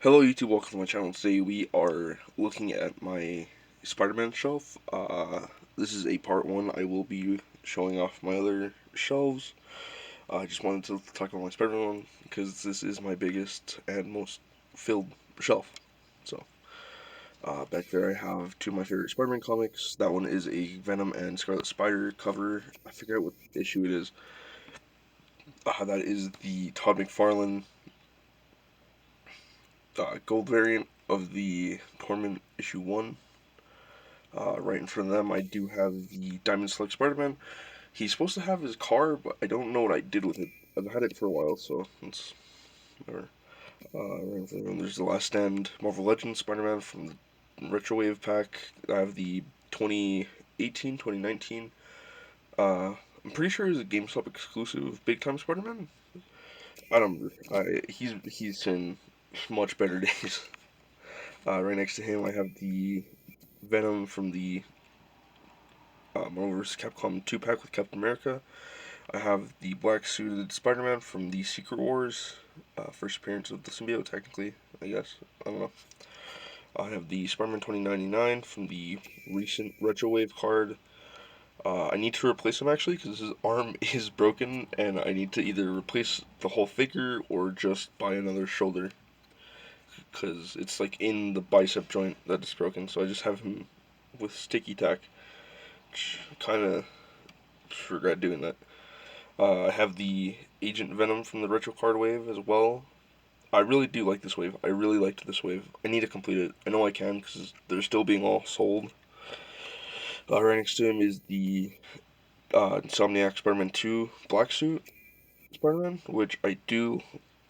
Hello YouTube, welcome to my channel. Today we are looking at my Spider-Man shelf. This is a part one. I will be showing off my other shelves. I just wanted to talk about my Spider-Man one because this is my biggest and most filled shelf. So, back there I have two of my favorite Spider-Man comics. That one is a Venom and Scarlet Spider cover. I forget what issue it is. That is the Todd McFarlane gold variant of the Torment issue 1. Right in front of them, I do have the Diamond Select Spider-Man. He's supposed to have his car, but I don't know what I did with it. I've had it for a while, so it's whatever. Right in front of them, there's the Last Stand Marvel Legends Spider-Man from the Retro Wave pack. I have the 2018, 2019. I'm pretty sure it's a GameStop exclusive Big Time Spider-Man. I don't remember. He's in much better days. Right next to him, I have the Venom from the Marvel vs. Capcom 2 pack with Captain America. I have the black suited Spider Man from the Secret Wars, first appearance of the symbiote, technically, I guess. I don't know. I have the Spider Man 2099 from the recent Retro Wave card. I need to replace him actually because his arm is broken, and I need to either replace the whole figure or just buy another shoulder because it's like in the bicep joint that is broken. So I just have him with sticky tack. Kind of regret doing that. I have the Agent Venom from the Retro Card wave as well. I really do like this wave. I really liked this wave. I need to complete it. I know I can because they're still being all sold. Right next to him is the Insomniac Spider-Man 2 Black Suit Spider-Man, which I do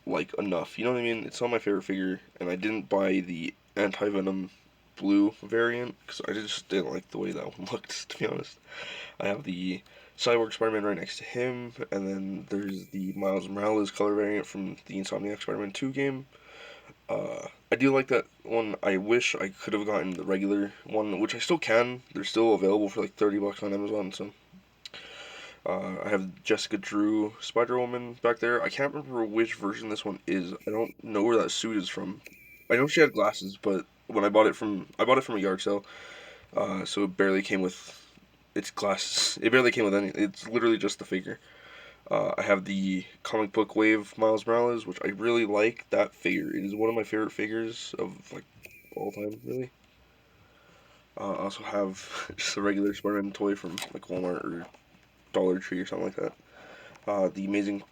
like enough. You know what I mean? It's not my favorite figure, and I didn't buy the Anti-Venom blue variant because I just didn't like the way that one looked, to be honest. I have the Cyborg Spider-Man right next to him, and then there's the Miles Morales color variant from the Insomniac Spider-Man 2 game. I do like that one. I wish I could have gotten the regular one, which I still can. They're still available for like $30 on Amazon. So I have Jessica Drew Spider Woman back there. I can't remember which version this one is. I don't know where that suit is from. I know she had glasses, but when I bought it from a yard sale. So it barely came with its glasses. It barely came with any. It's literally just the figure. I have the comic book wave Miles Morales, which I really like that figure. It is one of my favorite figures of like all time, really. I also have just a regular Spider-Man toy from like Walmart or Dollar Tree or something like that. The Amazing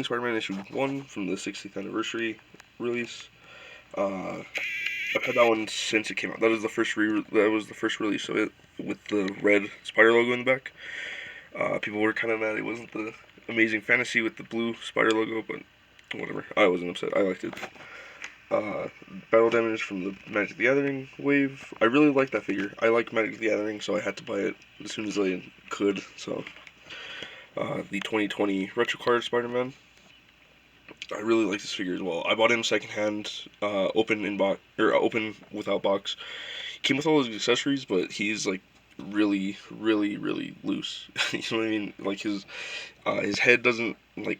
Spider-Man issue 1 from the 60th anniversary release. I've had that one since it came out. That was the first release of it with the red spider logo in the back. People were kind of mad it wasn't the Amazing Fantasy with the blue spider logo, but whatever. I wasn't upset. I liked it. Uh, Battle Damage from the Magic the Gathering wave. I really like that figure. I like Magic the Gathering, so I had to buy it as soon as I could. So, the 2020 Retro Card Spider-Man. I really like this figure as well. I bought him secondhand, open in box or open without box. Came with all his accessories, but he's like really, really, really loose. You know what I mean? Like his head doesn't like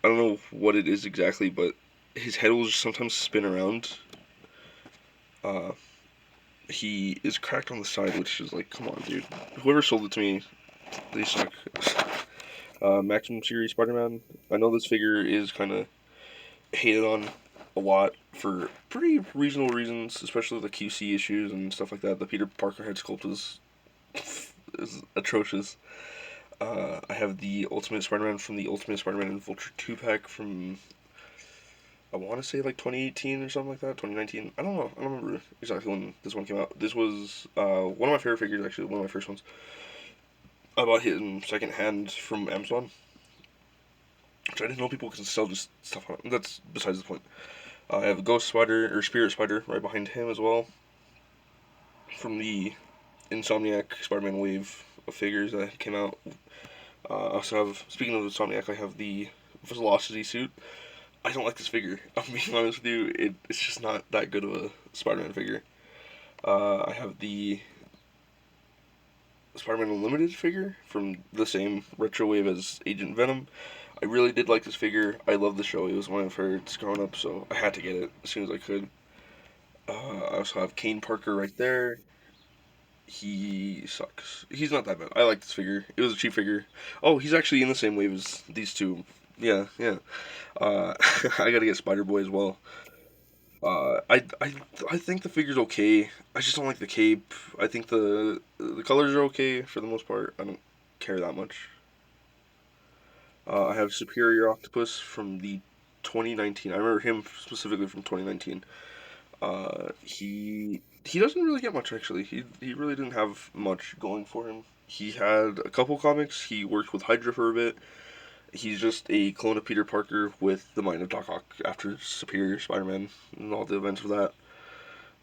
I don't know what it is exactly, but his head will just sometimes spin around. Uh, he is cracked on the side, which is like, come on, dude. Whoever sold it to me, they suck. Maximum Series Spider-Man. I know this figure is kind of hated on a lot for pretty reasonable reasons, especially the QC issues and stuff like that. The Peter Parker head sculpt is atrocious. I have the Ultimate Spider-Man from the Ultimate Spider-Man and Vulture 2 pack from I want to say like 2018 or something like that, 2019. I don't know. I don't remember exactly when this one came out. This was one of my favorite figures, actually, one of my first ones. I bought him second hand from Amazon, which I didn't know people can sell just stuff on it. That's besides the point. I have a Ghost Spider or Spirit Spider right behind him as well from the Insomniac Spider-Man wave of figures that came out. I also have, speaking of Insomniac, I have the Velocity suit. I don't like this figure. I'm being honest with you. It's just not that good of a Spider-Man figure. I have the Spider-Man Unlimited figure from the same retro wave as Agent Venom. I really did like this figure. I love the show. It was one of my favorites growing up, so I had to get it as soon as I could. I also have Kane Parker right there. He sucks. He's not that bad. I like this figure. It was a cheap figure. Oh, he's actually in the same wave as these two. Yeah, yeah. I gotta get Spider Boy as well. I think the figure's okay. I just don't like the cape. I think the colors are okay for the most part. I don't care that much. I have Superior Octopus from the 2019. I remember him specifically from 2019. He doesn't really get much actually. He really didn't have much going for him. He had a couple comics. He worked with Hydra for a bit. He's just a clone of Peter Parker with the mind of Doc Ock after Superior Spider-Man and all the events of that.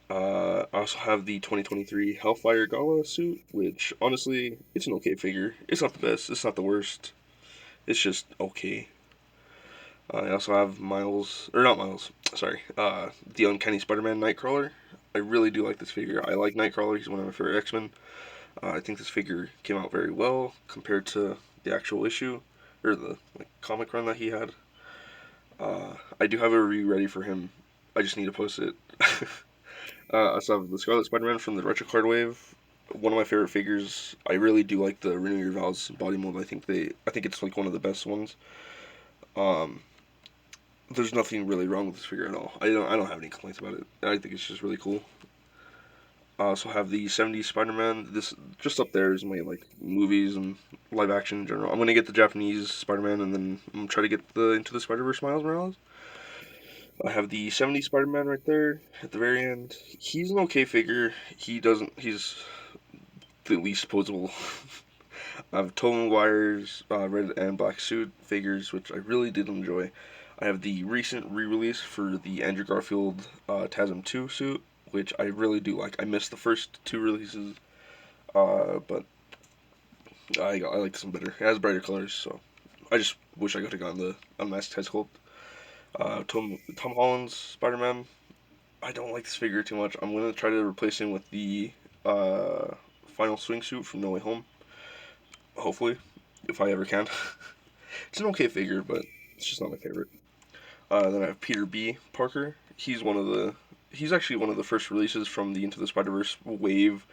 I also have the 2023 Hellfire Gala suit, which honestly, it's an okay figure. It's not the best. It's not the worst. It's just okay. I also have Miles, or not Miles, sorry, the Uncanny Spider-Man Nightcrawler. I really do like this figure. I like Nightcrawler. He's one of my favorite X-Men. I think this figure came out very well compared to the actual issue or the comic run that he had. I do have a review ready for him. I just need to post it. I also have the Scarlet Spider-Man from the Retro Card Wave. One of my favorite figures. I really do like the Renew Your Vows body mold. I think it's like one of the best ones. Um, there's nothing really wrong with this figure at all. I don't have any complaints about it. I think it's just really cool. I also have the 70s Spider-Man. This just up there is my like movies and live action in general. I'm gonna get the Japanese Spider-Man and then I'm gonna try to get the Into the Spider-Verse Miles Morales. I have the 70s Spider-Man right there at the very end. He's an okay figure. He's the least posable. I have Tobey Maguire's red and black suit figures, which I really did enjoy. I have the recent re-release for the Andrew Garfield TASM 2 suit, which I really do like. I missed the first two releases, but I like this one better. It has brighter colors, so I just wish I could have gotten the Unmasked Head Sculpt. Tom Holland's Spider Man. I don't like this figure too much. I'm gonna try to replace him with the uh, final swing suit from No Way Home. Hopefully, if I ever can. It's an okay figure, but it's just not my favorite. Then I have Peter B. Parker. He's actually one of the first releases from the Into the Spider Verse wave.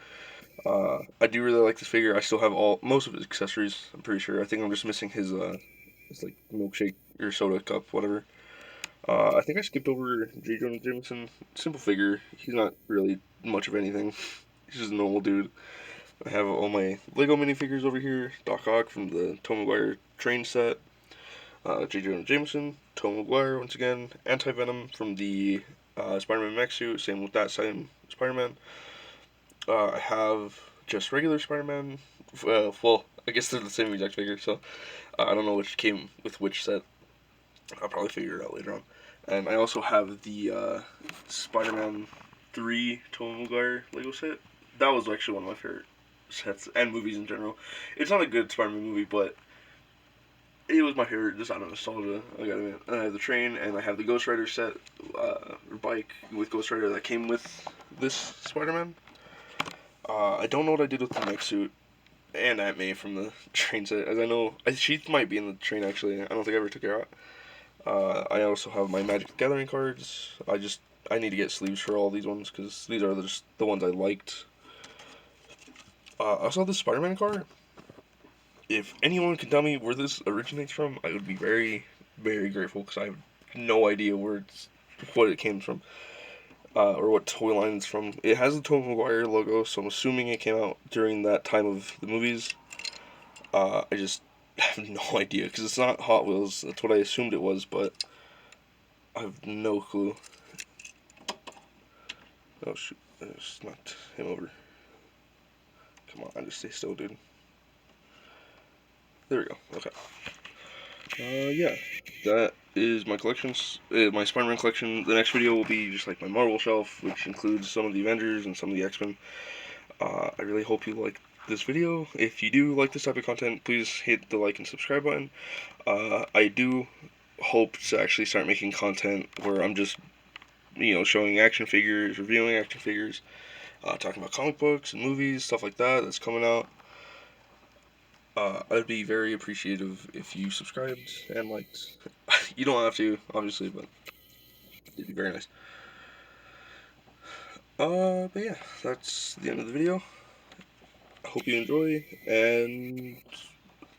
I do really like this figure. I still have most of his accessories. I'm pretty sure. I think I'm just missing his like milkshake or soda cup, whatever. I think I skipped over J. Jonah Jameson. Simple figure. He's not really much of anything. He's just a normal dude. I have all my Lego minifigures over here. Doc Ock from the Tom Maguire train set. J. Jonah Jameson. Tom Maguire once again. Anti-Venom from the Spider-Man mech suit. Same with that same Spider-Man. I have just regular Spider-Man. Well, I guess they're the same exact figure, so I don't know which came with which set. I'll probably figure it out later on. And I also have the Spider-Man 3 Tobey Maguire Lego set. That was actually one of my favorite sets and movies in general. It's not a good Spider-Man movie, but it was my favorite just out of nostalgia. I gotta admit. And I have the train, and I have the Ghost Rider set, or bike with Ghost Rider that came with this Spider-Man. I don't know what I did with the mech suit and Aunt May from the train set, as I know she might be in the train actually. I don't think I ever took her out. I also have my Magic the Gathering cards. I need to get sleeves for all these ones because these are just the ones I liked. I saw this Spider-Man card. If anyone can tell me where this originates from, I would be very, very grateful because I have no idea what it came from, or what toy line it's from. It has the Tobey Maguire logo, so I'm assuming it came out during that time of the movies. I just have no idea because it's not Hot Wheels. That's what I assumed it was, but I have no clue. Oh shoot, I just knocked him over. Come on, just stay still, dude. There we go. Okay. Yeah, that is my collections. My Spider-Man collection. The next video will be just like my Marvel shelf, which includes some of the Avengers and some of the X-Men. I really hope you like this video. If you do like this type of content, please hit the like and subscribe button. I do hope to actually start making content where I'm just, showing action figures, reviewing action figures, talking about comic books and movies, stuff like that that's coming out. I'd be very appreciative if you subscribed and liked. You don't have to, obviously, but it'd be very nice. But yeah, that's the end of the video. I hope you enjoy, and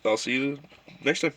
I'll see you next time.